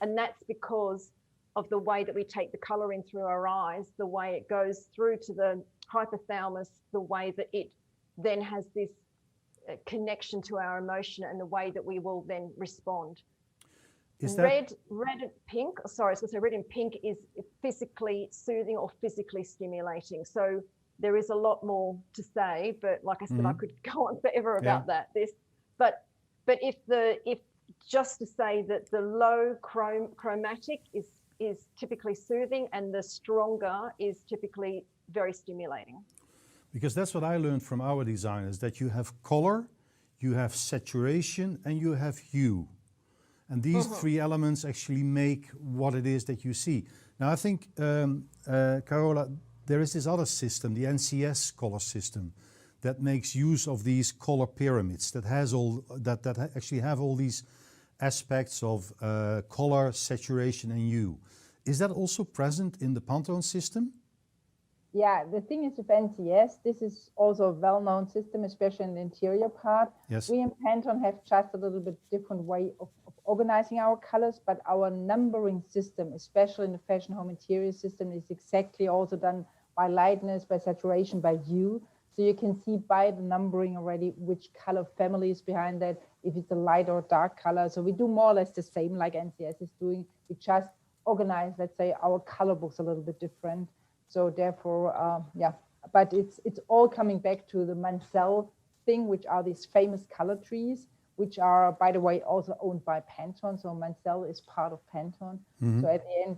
And that's because of the way that we take the color in through our eyes, the way it goes through to the hypothalamus, the way that it then has this connection to our emotion, and the way that we will then respond. Red and pink is physically soothing or physically stimulating. So there is a lot more to say, but like I said, I could go on forever about that. But if just to say that the low chromatic is typically soothing, and the stronger is typically very stimulating. Because that's what I learned from our designers, that you have color, you have saturation, and you have hue. And these three elements actually make what it is that you see. Now I think, Carola, there is this other system, the NCS color system, that makes use of these color pyramids, that actually have all these aspects of color, saturation, and hue. Is that also present in the Pantone system? Yeah, the thing is with NCS, this is also a well-known system, especially in the interior part. Yes. We in Pantone have just a little bit different way of organizing our colors, but our numbering system, especially in the fashion home interior system, is exactly also done by lightness, by saturation, by hue. So you can see by the numbering already which color family is behind that, if it's a light or dark color. So we do more or less the same like NCS is doing. We just organize, let's say, our color books a little bit different. So therefore, but it's all coming back to the Mansell thing, which are these famous color trees, which are, by the way, also owned by Pantone. So Mansell is part of Pantone. So at the end,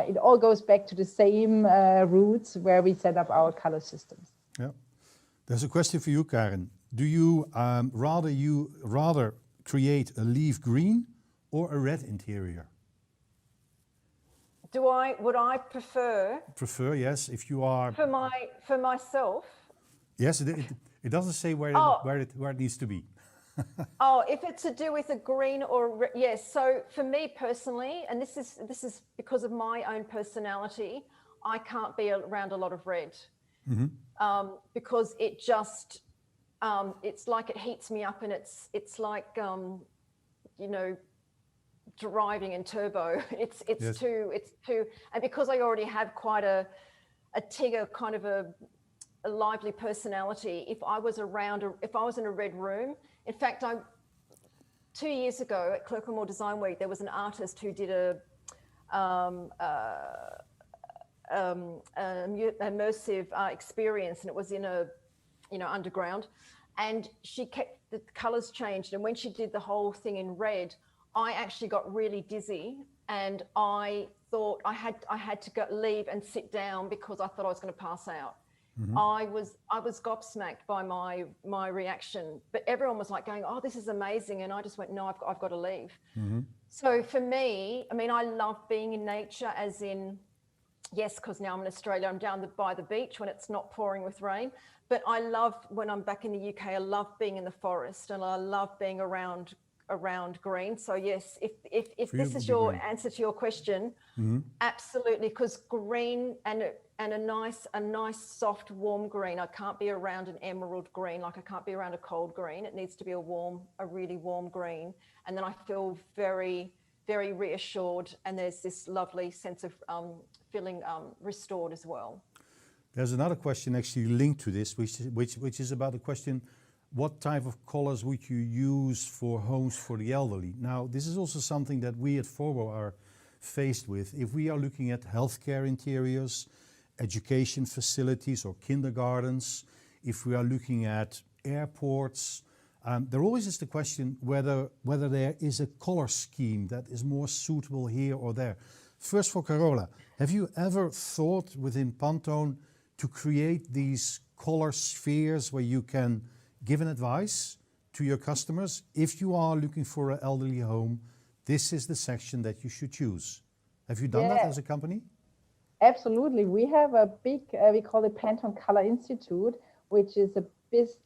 it all goes back to the same roots where we set up our color systems. Yeah. There's a question for you, Karen. Do you rather create a leaf green or a red interior? Would I prefer? Prefer, yes, if you are. For myself? Yes, it doesn't say where it needs to be. If it's to do with a green or yes. So for me personally, and this is because of my own personality, I can't be around a lot of red, because it just it's like it heats me up, and it's like driving in turbo. It's yes. too, and because I already have quite a Tigger kind of a lively personality, if I was in a red room, in fact, 2 years ago at Clerkenwell Design Week, there was an artist who did a immersive experience, and it was in a, underground, and she kept the colors changed. And when she did the whole thing in red, I actually got really dizzy, and I thought I had to leave and sit down because I thought I was going to pass out. I was gobsmacked by my reaction, but everyone was like going, "Oh, this is amazing," and I just went, "No, I've got to leave." So for me, I mean, I love being in nature, as in Yes, because now I'm in Australia, I'm down by the beach when it's not pouring with rain. But I love, when I'm back in the UK, I love being in the forest and I love being around green. So yes, if For you, it this would is be your green. answer to your question, absolutely, because green and a nice soft warm green. I can't be around an emerald green, like I can't be around a cold green. It needs to be a really warm green, and then I feel very, very reassured, and there's this lovely sense of feeling restored as well. There's another question actually linked to this, which is about the question, what type of colors would you use for homes for the elderly? Now, this is also something that we at Forbo are faced with. If we are looking at healthcare interiors, education facilities or kindergartens, if we are looking at airports, there always is the question whether there is a color scheme that is more suitable here or there. First, for Carola, have you ever thought within Pantone to create these color spheres where you can give an advice to your customers? If you are looking for an elderly home, this is the section that you should choose. Have you done that as a company? Absolutely. We have a big, we call it Pantone Color Institute, which is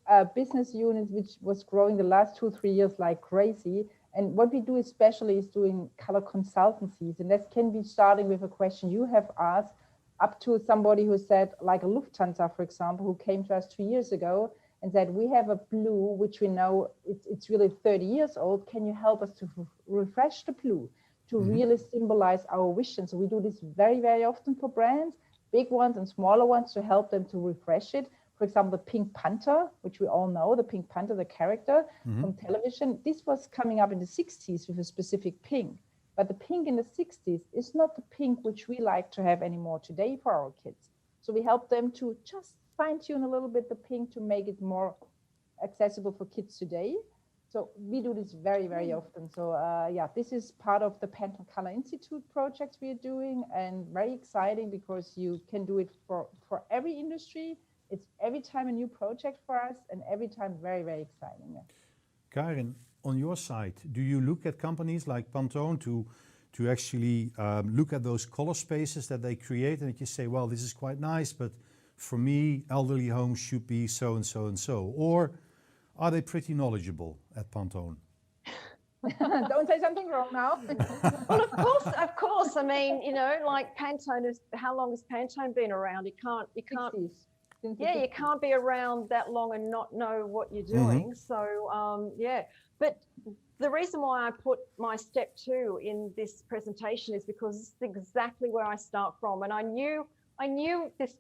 a business unit which was growing the last 2-3 years like crazy. And what we do especially is doing color consultancies. And that can be starting with a question you have asked, up to somebody who said, like a Lufthansa, for example, who came to us 2 years ago and said, we have a blue, which we know it's really 30 years old. Can you help us to refresh the blue, to really symbolize our vision? So we do this very, very often for brands, big ones and smaller ones, to help them to refresh it. For example, the Pink Panther, which we all know, the Pink Panther, the character from television, this was coming up in the 60s with a specific pink. But the pink in the 60s is not the pink which we like to have anymore today for our kids. So we help them to just fine-tune a little bit the pink to make it more accessible for kids today. So we do this very, very often. So yeah, this is part of the Pantone Color Institute projects we are doing, and very exciting because you can do it for every industry. It's every time a new project for us, and every time very, very exciting. Karin, on your side, do you look at companies like Pantone to actually look at those color spaces that they create, and that you say, well, this is quite nice, but for me, elderly homes should be so and so and so? Or are they pretty knowledgeable at Pantone? Don't say something wrong now. Well, of course. I mean, you know, like Pantone is, how long has Pantone been around? You can't. 60s. Yeah, you can't be around that long and not know what you're doing. So yeah, but the reason why I put my step 2 in this presentation is because it's exactly where I start from. And I knew this,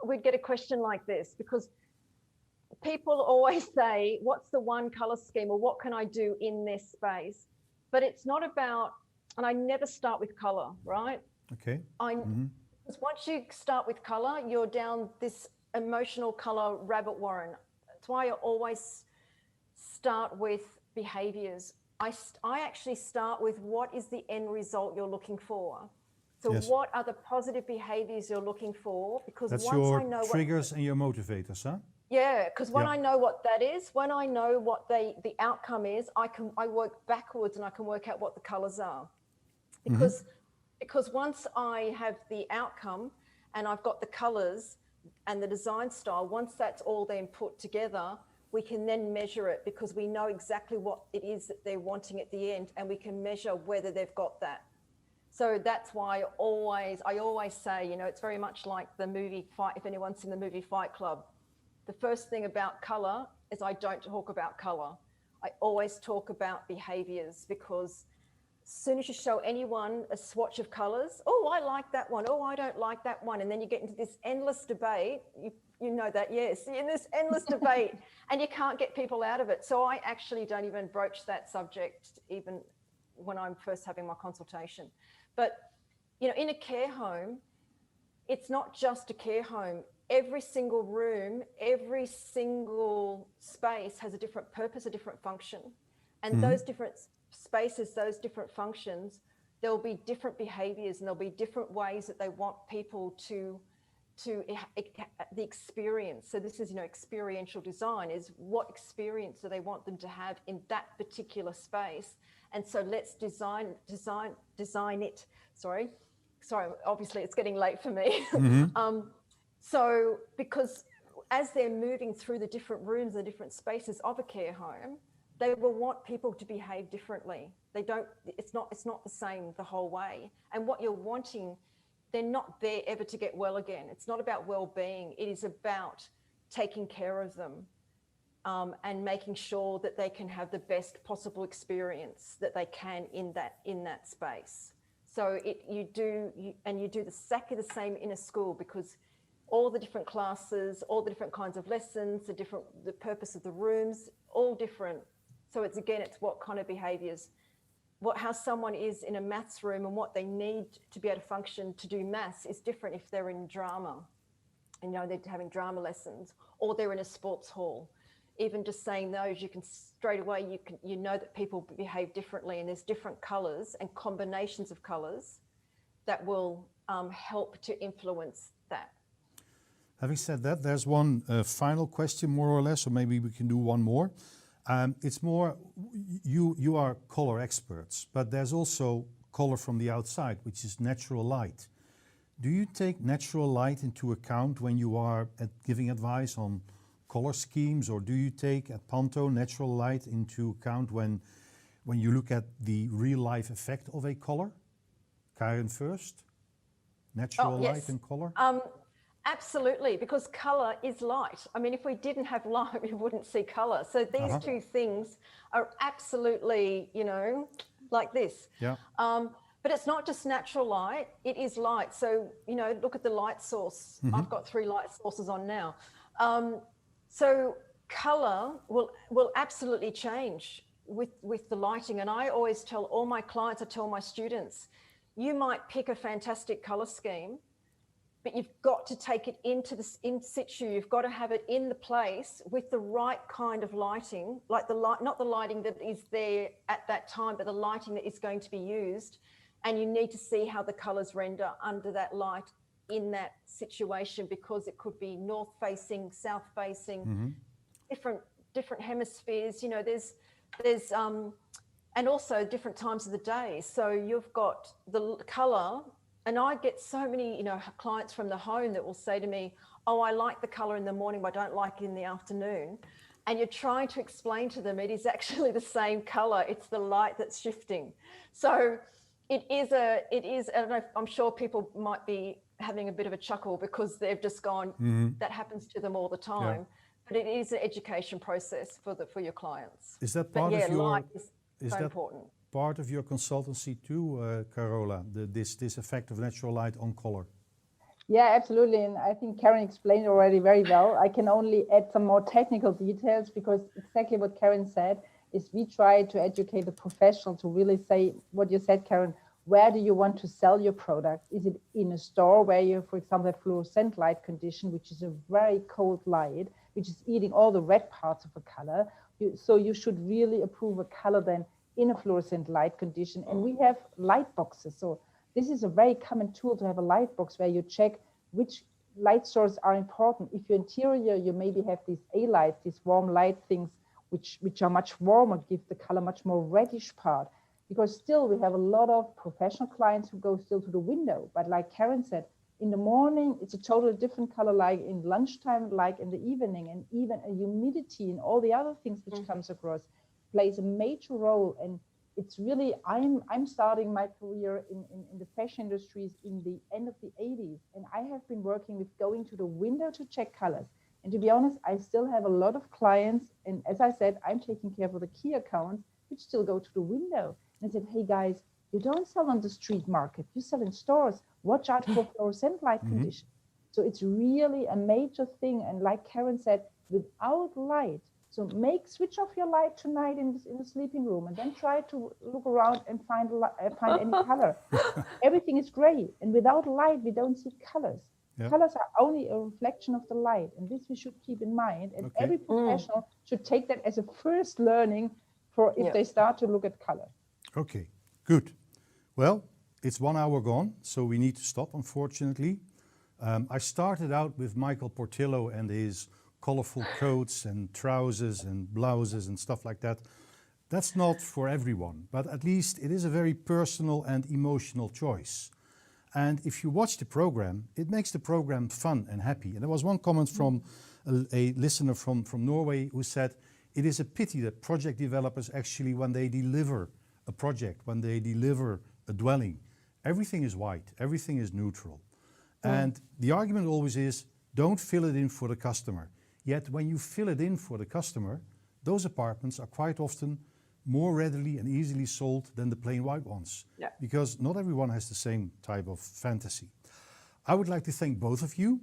we'd get a question like this, because people always say, what's the one color scheme, or what can I do in this space? But it's not about, and I never start with color, right? Okay. Because once you start with color, you're down this emotional color rabbit warren. That's why I always start with behaviors. I actually start with what is the end result you're looking for. So what are the positive behaviors you're looking for? Because that's once your I know triggers and your motivators, huh? Yeah, because when I know what that is, when I know what the outcome is, I work backwards and I can work out what the colors are. Because once I have the outcome and I've got the colors and the design style, once that's all then put together, we can then measure it, because we know exactly what it is that they're wanting at the end, and we can measure whether they've got that. So that's why I always say, you know, it's very much like the movie Fight, if anyone's seen the movie Fight Club. The first thing about color is I don't talk about color. I always talk about behaviors, because as soon as you show anyone a swatch of colors, oh, I like that one, oh, I don't like that one, and then you get into this endless debate, you know that, yes, in this endless debate, and you can't get people out of it. So I actually don't even broach that subject even when I'm first having my consultation. But, you know, in a care home, it's not just a care home. Every single room, every single space has a different purpose, a different function. And those different spaces, those different functions, there'll be different behaviors, and there'll be different ways that they want people to the experience. So this is, you know, experiential design is what experience do they want them to have in that particular space. And so let's design it, sorry, obviously it's getting late for me. So because as they're moving through the different rooms, the different spaces of a care home, they will want people to behave differently. They don't, it's not the same the whole way. And what you're wanting, they're not there ever to get well again. It's not about well-being. It is about taking care of them and making sure that they can have the best possible experience that they can in that space. So you do exactly the same in a school, because all the different classes, all the different kinds of lessons, the purpose of the rooms, all different. So it's what kind of behaviours, how someone is in a maths room and what they need to be able to function to do maths is different if they're in drama, and they're having drama lessons, or they're in a sports hall. Even just saying those, you can straight away, you know that people behave differently, and there's different colours and combinations of colours that will help to influence that. Having said that, there's one final question, more or less, or maybe we can do one more. It's more, you are color experts, but there's also color from the outside, which is natural light. Do you take natural light into account when you are giving advice on color schemes, or do you take at Pantone natural light into account when you look at the real life effect of a color? Karen first. Natural light and color? Absolutely, because colour is light. I mean, if we didn't have light, we wouldn't see colour. So these two things are absolutely, like this. Yeah. But it's not just natural light, it is light. So, look at the light source. I've got 3 light sources on now. So colour will absolutely change with the lighting. And I always tell all my clients, I tell my students, you might pick a fantastic colour scheme, but you've got to take it into this in situ. You've got to have it in the place with the right kind of lighting, like not the lighting that is there at that time, but the lighting that is going to be used. And you need to see how the colours render under that light in that situation, because it could be north facing, south facing, different hemispheres. There's and also different times of the day. So you've got the colour. And I get so many, clients from the home that will say to me, oh, I like the colour in the morning, but I don't like it in the afternoon. And you're trying to explain to them it is actually the same colour. It's the light that's shifting. So it is, I don't know, I'm sure people might be having a bit of a chuckle because they've just gone, that happens to them all the time. Yeah. But it is an education process for your clients. Is that part of your... light is so important. Part of your consultancy too, Carola, this effect of natural light on color? Yeah, absolutely. And I think Karen explained already very well. I can only add some more technical details, because exactly what Karen said is we try to educate the professional to really say what you said, Karen. Where do you want to sell your product? Is it in a store where you, for example, have fluorescent light condition, which is a very cold light, which is eating all the red parts of a color? So you should really approve a color then in a fluorescent light condition. And we have light boxes. So this is a very common tool to have a light box where you check which light sources are important. If your interior, you maybe have these A lights, these warm light things, which are much warmer, give the color much more reddish part. Because still we have a lot of professional clients who go still to the window. But like Karen said, in the morning, it's a totally different color, like in lunchtime, like in the evening, and even a humidity and all the other things which comes across plays a major role. And it's really, I'm starting my career in the fashion industries in the end of the 80s. And I have been working with going to the window to check colors. And to be honest, I still have a lot of clients. And as I said, I'm taking care of the key accounts, which still go to the window. And I said, hey guys, you don't sell on the street market, you sell in stores. Watch out for fluorescent light conditions. So it's really a major thing. And like Karen said, without light, so switch off your light tonight in the sleeping room, and then try to look around and find any color. Everything is gray, and without light, we don't see colors. Yeah. Colors are only a reflection of the light, and this we should keep in mind. And every professional should take that as a first learning for if they start to look at color. Okay, good. Well, it's 1 hour gone, so we need to stop, unfortunately. I started out with Michael Portillo and his colorful coats and trousers and blouses and stuff like that. That's not for everyone, but at least it is a very personal and emotional choice. And if you watch the program, it makes the program fun and happy. And there was one comment from a listener from Norway who said, it is a pity that project developers actually, when they deliver a project, when they deliver a dwelling, everything is white, everything is neutral. And the argument always is, don't fill it in for the customer. Yet when you fill it in for the customer, those apartments are quite often more readily and easily sold than the plain white ones. Yeah. Because not everyone has the same type of fantasy. I would like to thank both of you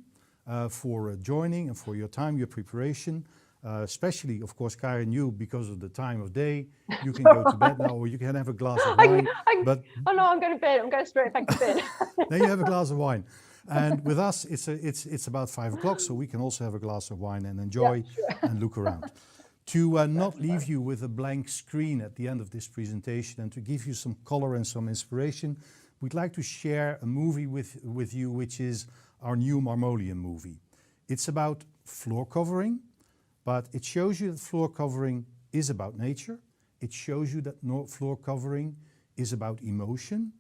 for joining and for your time, your preparation. Especially, of course, Karen, you, because of the time of day, you can go to bed now, or you can have a glass of wine. Oh no, I'm going to bed. I'm going straight back to bed. Then you have a glass of wine. And with us, it's about 5 o'clock, so we can also have a glass of wine and enjoy and look around. To not leave you with a blank screen at the end of this presentation and to give you some color and some inspiration, we'd like to share a movie with you, which is our new Marmoleum movie. It's about floor covering, but it shows you that floor covering is about nature. It shows you that floor covering is about emotion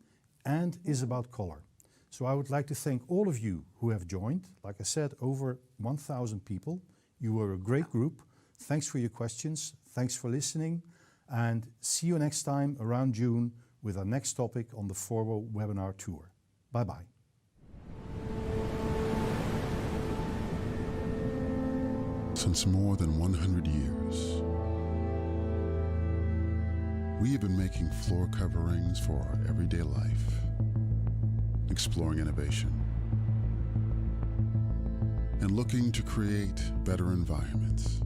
and is about color. So I would like to thank all of you who have joined. Like I said, over 1,000 people. You were a great group. Thanks for your questions. Thanks for listening. And see you next time around June with our next topic on the Forbo webinar tour. Bye-bye. Since more than 100 years, we have been making floor coverings for our everyday life, exploring innovation, and looking to create better environments.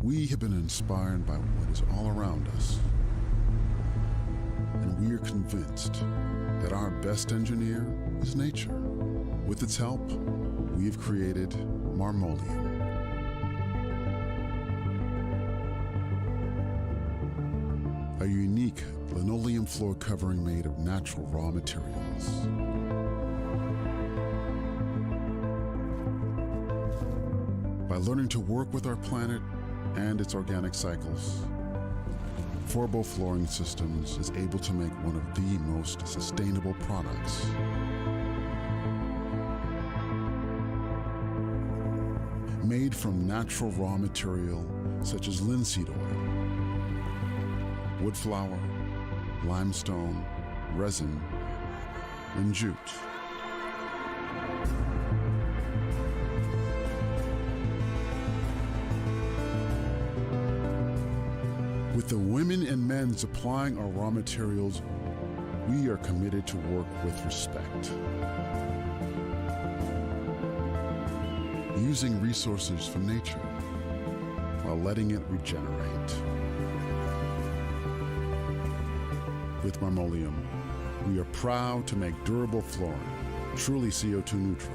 We have been inspired by what is all around us, and we are convinced that our best engineer is nature. With its help, we have created Marmoleum. A unique linoleum floor covering made of natural raw materials. By learning to work with our planet and its organic cycles, Forbo Flooring Systems is able to make one of the most sustainable products. Made from natural raw material such as linseed oil, wood flour, limestone, resin, and jute. With the women and men supplying our raw materials, we are committed to work with respect. Using resources from nature while letting it regenerate. With Marmoleum, we are proud to make durable flooring, truly CO2 neutral,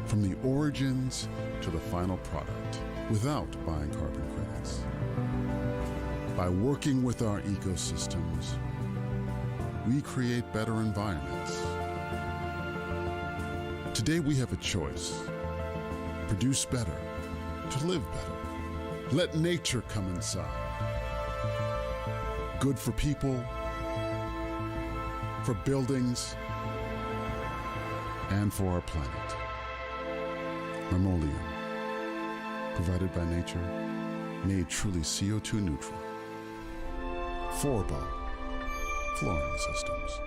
from the origins to the final product, without buying carbon credits. By working with our ecosystems, we create better environments. Today we have a choice. Produce better, to live better. Let nature come inside. Good for people, for buildings, and for our planet. Marmoleum, provided by nature, made truly CO2 neutral. Forbo Flooring Systems.